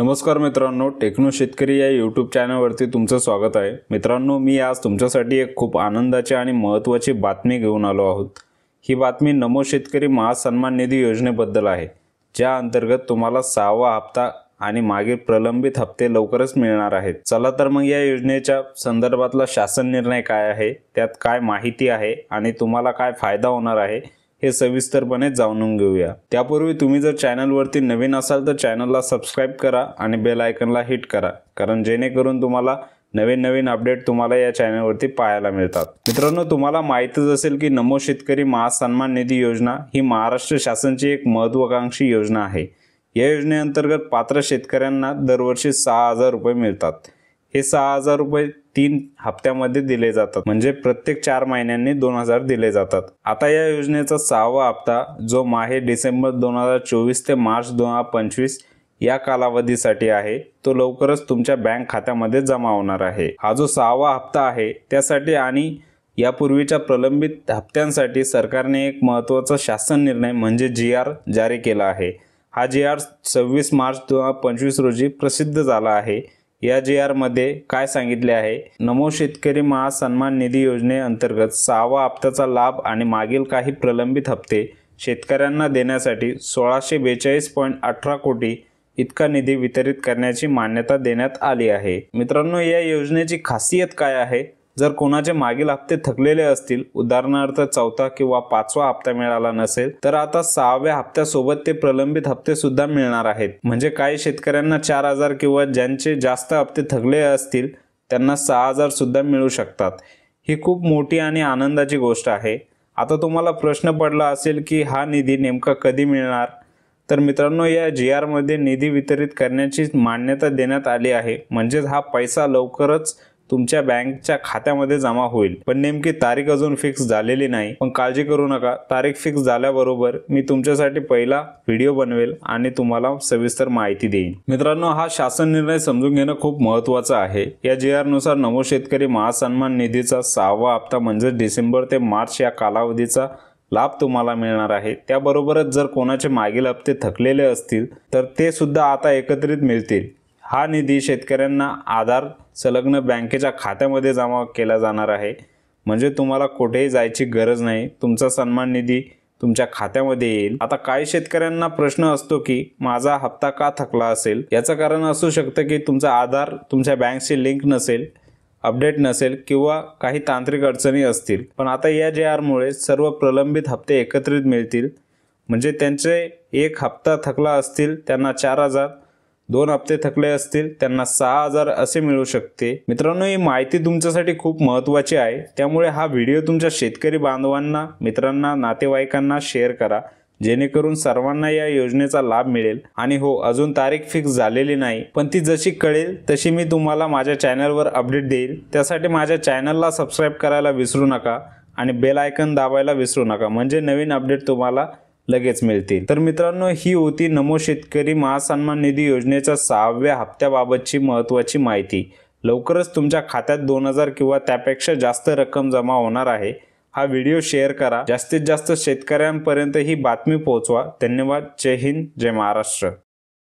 नमस्कार मित्रांनो, टेक्नो शेतकरी या यूट्यूब चॅनलवरती तुमचं स्वागत आहे। मित्रांनो, मी आज तुमच्यासाठी एक खूप आनंदाची आणि महत्त्वाची बातमी घेऊन आलो आहोत। ही बातमी नमो शेतकरी महासन्मान निधी योजनेबद्दल आहे, ज्या अंतर्गत तुम्हाला 6वा हप्ता आणि मागील प्रलंबित हप्ते लवकरच मिळणार आहेत। चला तर मग या योजनेच्या संदर्भातला शासन निर्णय काय आहे, त्यात काय माहिती आहे आणि तुम्हाला काय फायदा होणार आहे हे सविस्तरपणे जाणून घेऊया। त्यापूर्वी तुम्ही जर चॅनलवरती नवीन असाल तर चॅनलला सबस्क्राइब करा आणि बेल आयकॉनला हिट करा, कारण जेणेकरून तुम्हाला नवीन अपडेट तुम्हाला या चॅनलवरती पाहायला मिळतात। मित्रांनो, तुम्हाला माहितच असेल की नमो शेतकरी महासन्मान निधी योजना ही महाराष्ट्र शासनाची एक महत्त्वाकांक्षी योजना आहे। या योजनेअंतर्गत पात्र शेतकऱ्यांना दरवर्षी 6,000 रुपये मिळतात। हे 6,000 रुपये 3 हप्त्यामध्ये दिले जातात, म्हणजे प्रत्येक 4 महिन्यांनी 2,000 दिले जातात। आता या योजनेचा 6वा हप्ता जो माहे डिसेंबर 2024 ते मार्च 2025 या कालावधीसाठी आहे, तो लवकरच तुमच्या बँक खात्यामध्ये जमा होणार आहे। हा जो 6वा हप्ता आहे त्यासाठी आणि यापूर्वीच्या प्रलंबित हप्त्यांसाठी सरकारने एक महत्त्वाचा शासन निर्णय म्हणजे GR जारी केला आहे। हा GR 26 मार्च 2025 रोजी प्रसिद्ध झाला आहे। या GR मध्ये काय सांगितले आहे, नमो शेतकरी महासन्मान निधी योजनेअंतर्गत 6वा हप्त्याचा लाभ आणि मागील काही प्रलंबित हप्ते शेतकऱ्यांना देण्यासाठी 1642.18 कोटी इतका निधी वितरित करण्याची मान्यता देण्यात आली आहे। मित्रांनो, या योजनेची खासियत काय आहे, जर कोणाचे मागील हप्ते थकलेले असतील, उदाहरणार्थ 4था किंवा 5वा हप्ता मिळाला नसेल, तर आता 6व्या हप्त्यासोबत ते प्रलंबित हप्ते सुद्धा मिळणार आहेत। म्हणजे काही शेतकऱ्यांना 4,000 किंवा ज्यांचे जास्त हप्ते थकले असतील त्यांना 6,000 सुद्धा मिळू शकतात। ही खूप मोठी आणि आनंदाची गोष्ट आहे। आता तुम्हाला प्रश्न पडला असेल की हा निधी नेमका कधी मिळणार, तर मित्रांनो, या GR मध्ये निधी वितरित करण्याची मान्यता देण्यात आली आहे, म्हणजेच हा पैसा लवकरच तुमच्या बँकच्या खात्यामध्ये जमा होईल। पण नेमकी तारीख अजून फिक्स झालेली नाही, पण काळजी करू नका, तारीख फिक्स झाल्याबरोबर मी तुमच्यासाठी पहिला व्हिडिओ बनवेल आणि तुम्हाला सविस्तर माहिती देईन। मित्रांनो, हा शासन निर्णय समजून घेणं खूप महत्त्वाचं आहे। या GR नुसार नमो शेतकरी महासन्मान निधीचा 6वा हप्ता म्हणजे डिसेंबर ते मार्च या कालावधीचा लाभ तुम्हाला मिळणार आहे। त्याबरोबरच जर कोणाचे मागील हप्ते थकलेले असतील तर ते सुद्धा आता एकत्रित मिळतील। हा निधी शेतकऱ्यांना आधार संलग्न बँकेच्या खात्यामध्ये जमा केला जाणार आहे, म्हणजे तुम्हाला कुठेही जायची गरज नाही, तुमचा सन्मान निधी तुमच्या खात्यामध्ये येईल। आता काही शेतकऱ्यांना प्रश्न असतो की माझा हप्ता का थकला असेल, याचं कारण असू शकतं की तुमचा आधार तुमच्या बँकशी लिंक नसेल, अपडेट नसेल किंवा काही तांत्रिक अडचणी असतील। पण आता या GR मुळे सर्व प्रलंबित हप्ते एकत्रित मिळतील, म्हणजे त्यांचे एक हप्ता थकला असतील त्यांना 4,000, 2 हप्ते थकले असतील त्यांना 6,000 असे मिळू शकते। मित्रांनो, ही माहिती तुमच्यासाठी खूप महत्त्वाची आहे, त्यामुळे हा व्हिडिओ तुमच्या शेतकरी बांधवांना, मित्रांना, नातेवाईकांना शेअर करा, जेणेकरून सर्वांना या योजनेचा लाभ मिळेल। आणि हो, अजून तारीख फिक्स झालेली नाही, पण ती जशी कळेल तशी मी तुम्हाला माझ्या चॅनलवर अपडेट देईल। त्यासाठी माझ्या चॅनलला सबस्क्राइब करायला विसरू नका आणि बेल आयकॉन दाबायला विसरू नका, म्हणजे नवीन अपडेट तुम्हाला लगेच मिळतील। तर मित्रांनो, ही होती नमो शेतकरी महासन्मान निधी योजनेच्या 6व्या हप्त्याबाबतची महत्त्वाची माहिती। लवकरच तुमच्या खात्यात 2,000 किंवा त्यापेक्षा जास्त रक्कम जमा होणार आहे। हा व्हिडिओ शेअर करा, जास्तीत जास्त शेतकऱ्यांपर्यंत ही बातमी पोहोचवा। धन्यवाद। जय हिंद, जय महाराष्ट्र।